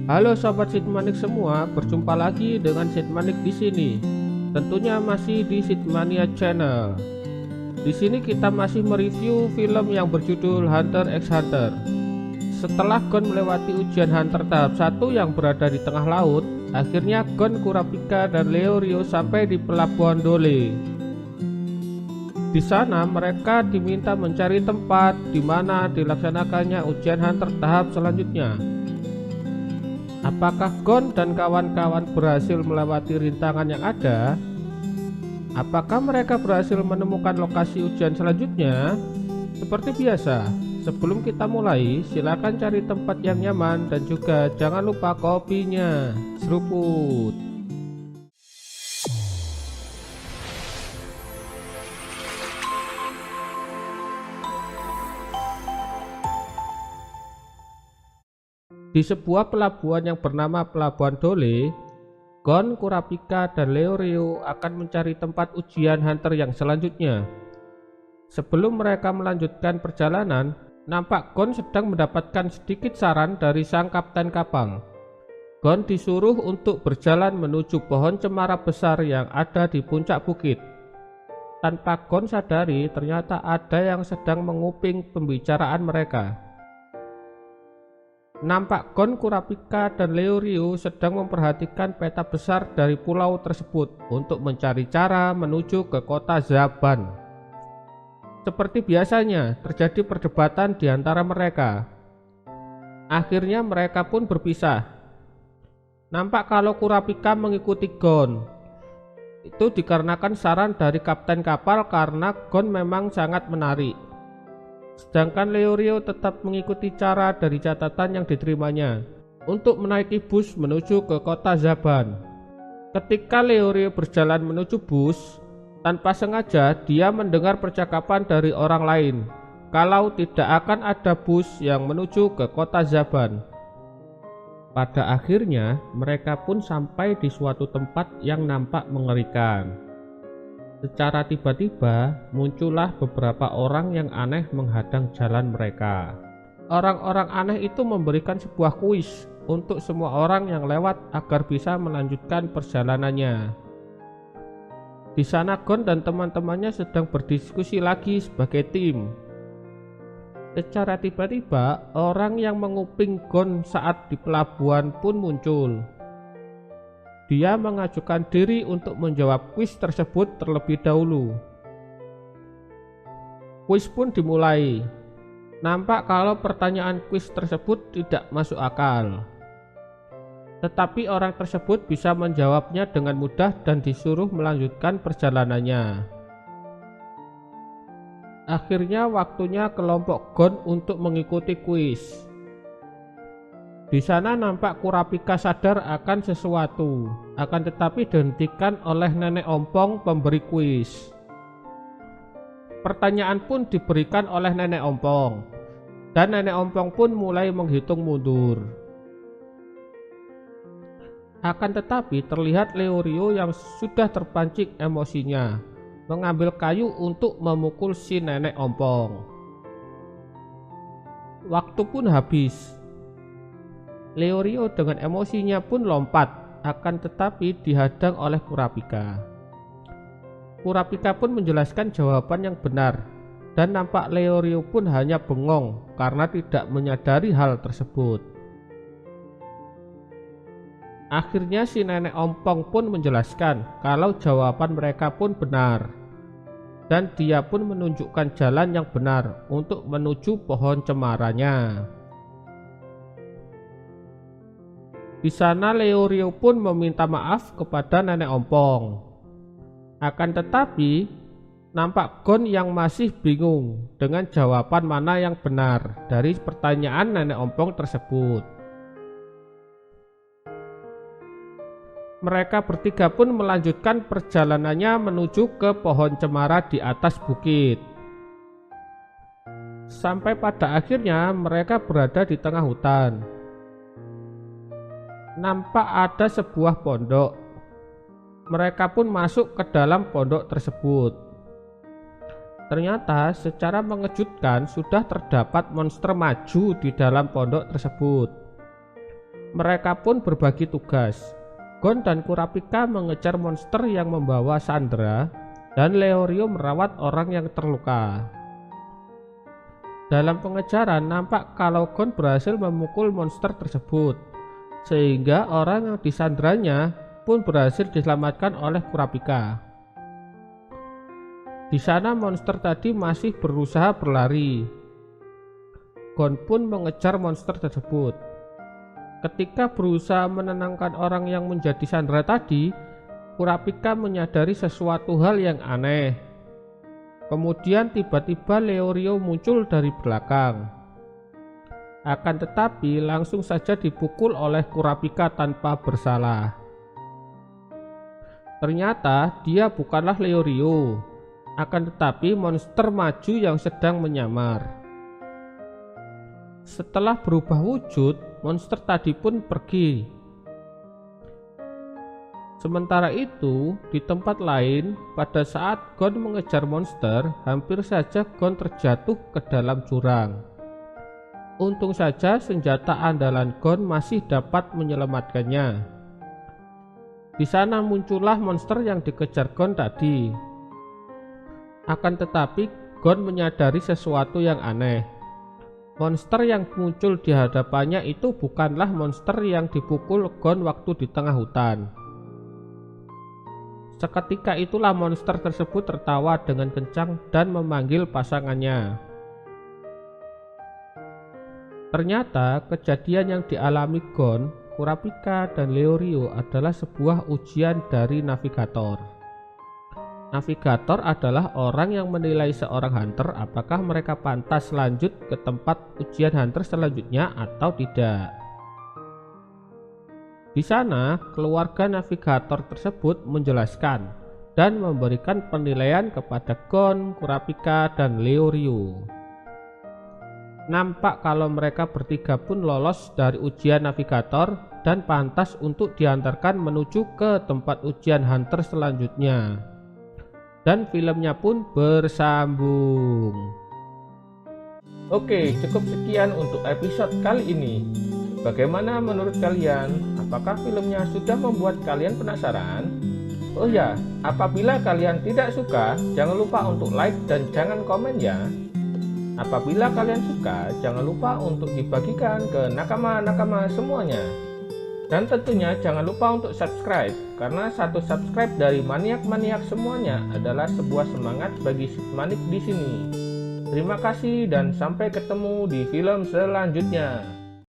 Halo sobat Sidmanik semua, berjumpa lagi dengan Sidmanik di sini. Tentunya masih di Sidmania Channel. Di sini kita masih mereview film yang berjudul Hunter x Hunter. Setelah Gon melewati ujian Hunter tahap 1 yang berada di tengah laut, akhirnya Gon, Kurapika, dan Leorio sampai di pelabuhan Dole. Di sana mereka diminta mencari tempat di mana dilaksanakannya ujian Hunter tahap selanjutnya. Apakah Gon dan kawan-kawan berhasil melewati rintangan yang ada? Apakah mereka berhasil menemukan lokasi ujian selanjutnya? Seperti biasa, sebelum kita mulai, silakan cari tempat yang nyaman dan juga jangan lupa kopinya. Seruput. Di sebuah pelabuhan yang bernama Pelabuhan Dole, Gon, Kurapika, dan Leorio akan mencari tempat ujian Hunter yang selanjutnya. Sebelum mereka melanjutkan perjalanan, nampak Gon sedang mendapatkan sedikit saran dari sang kapten kapal. Gon disuruh untuk berjalan menuju pohon cemara besar yang ada di puncak bukit. Tanpa Gon sadari, ternyata ada yang sedang menguping pembicaraan mereka. Nampak Gon, Kurapika, dan Leorio sedang memperhatikan peta besar dari pulau tersebut untuk mencari cara menuju ke kota Zaban. Seperti biasanya, terjadi perdebatan di antara mereka. Akhirnya mereka pun berpisah. Nampak kalau Kurapika mengikuti Gon. Itu dikarenakan saran dari kapten kapal karena Gon memang sangat menarik. Sedangkan Leorio tetap mengikuti cara dari catatan yang diterimanya untuk menaiki bus menuju ke kota Zaban. Ketika Leorio berjalan menuju bus, tanpa sengaja dia mendengar percakapan dari orang lain kalau tidak akan ada bus yang menuju ke kota Zaban. Pada akhirnya mereka pun sampai di suatu tempat yang nampak mengerikan. Secara tiba-tiba muncullah beberapa orang yang aneh menghadang jalan mereka. Orang-orang aneh itu memberikan sebuah kuis untuk semua orang yang lewat agar bisa melanjutkan perjalanannya. Di sana Gon dan teman-temannya sedang berdiskusi lagi sebagai tim. Secara tiba-tiba orang yang menguping Gon saat di pelabuhan pun muncul. Dia mengajukan diri untuk menjawab kuis tersebut terlebih dahulu. Kuis pun dimulai. Nampak kalau pertanyaan kuis tersebut tidak masuk akal. Tetapi orang tersebut bisa menjawabnya dengan mudah dan disuruh melanjutkan perjalanannya. Akhirnya waktunya kelompok Gon untuk mengikuti kuis. Di sana nampak Kurapika sadar akan sesuatu, akan tetapi dihentikan oleh nenek ompong pemberi kuis. Pertanyaan pun diberikan oleh nenek ompong, dan nenek ompong pun mulai menghitung mundur. Akan tetapi terlihat Leorio yang sudah terpancing emosinya, mengambil kayu untuk memukul si nenek ompong. Waktu pun habis. Leorio dengan emosinya pun lompat, akan tetapi dihadang oleh Kurapika. Kurapika pun menjelaskan jawaban yang benar, dan nampak Leorio pun hanya bengong karena tidak menyadari hal tersebut. Akhirnya si nenek ompong pun menjelaskan kalau jawaban mereka pun benar, dan dia pun menunjukkan jalan yang benar untuk menuju pohon cemaranya. Di sana Leorio pun meminta maaf kepada nenek ompong. Akan tetapi nampak Gon yang masih bingung dengan jawaban mana yang benar dari pertanyaan nenek ompong tersebut. Mereka bertiga pun melanjutkan perjalanannya menuju ke pohon cemara di atas bukit. Sampai pada akhirnya mereka berada di tengah hutan. Nampak ada sebuah pondok. Mereka pun masuk ke dalam pondok tersebut. Ternyata secara mengejutkan sudah terdapat monster maju di dalam pondok tersebut. Mereka pun berbagi tugas. Gon dan Kurapika mengejar monster yang membawa Sandra, dan Leorio merawat orang yang terluka. Dalam pengejaran nampak kalau Gon berhasil memukul monster tersebut, sehingga orang yang disandranya pun berhasil diselamatkan oleh Kurapika. Di sana monster tadi masih berusaha berlari. Gon pun mengejar monster tersebut. Ketika berusaha menenangkan orang yang menjadi sandera tadi, Kurapika menyadari sesuatu hal yang aneh. Kemudian tiba-tiba Leorio muncul dari belakang. Akan tetapi langsung saja dipukul oleh Kurapika tanpa bersalah. Ternyata dia bukanlah Leorio, akan tetapi monster maju yang sedang menyamar. Setelah berubah wujud, monster tadi pun pergi. Sementara itu, di tempat lain, pada saat Gon mengejar monster, hampir saja Gon terjatuh ke dalam jurang. Untung saja senjata andalan Gon masih dapat menyelamatkannya. Di sana muncullah monster yang dikejar Gon tadi. Akan tetapi, Gon menyadari sesuatu yang aneh. Monster yang muncul di hadapannya itu bukanlah monster yang dipukul Gon waktu di tengah hutan. Seketika itulah monster tersebut tertawa dengan kencang dan memanggil pasangannya. Ternyata kejadian yang dialami Gon, Kurapika, dan Leorio adalah sebuah ujian dari navigator. Navigator adalah orang yang menilai seorang hunter apakah mereka pantas lanjut ke tempat ujian hunter selanjutnya atau tidak. Di sana, keluarga navigator tersebut menjelaskan dan memberikan penilaian kepada Gon, Kurapika, dan Leorio. Nampak kalau mereka bertiga pun lolos dari ujian navigator dan pantas untuk diantarkan menuju ke tempat ujian hunter selanjutnya. Dan filmnya pun bersambung. Oke, cukup sekian untuk episode kali ini. Bagaimana menurut kalian? Apakah filmnya sudah membuat kalian penasaran? Oh ya, apabila kalian tidak suka, jangan lupa untuk like dan jangan komen ya. Apabila kalian suka, jangan lupa untuk dibagikan ke nakama-nakama semuanya. Dan tentunya jangan lupa untuk subscribe, karena satu subscribe dari maniak-maniak semuanya adalah sebuah semangat bagi manik di sini. Terima kasih dan sampai ketemu di film selanjutnya.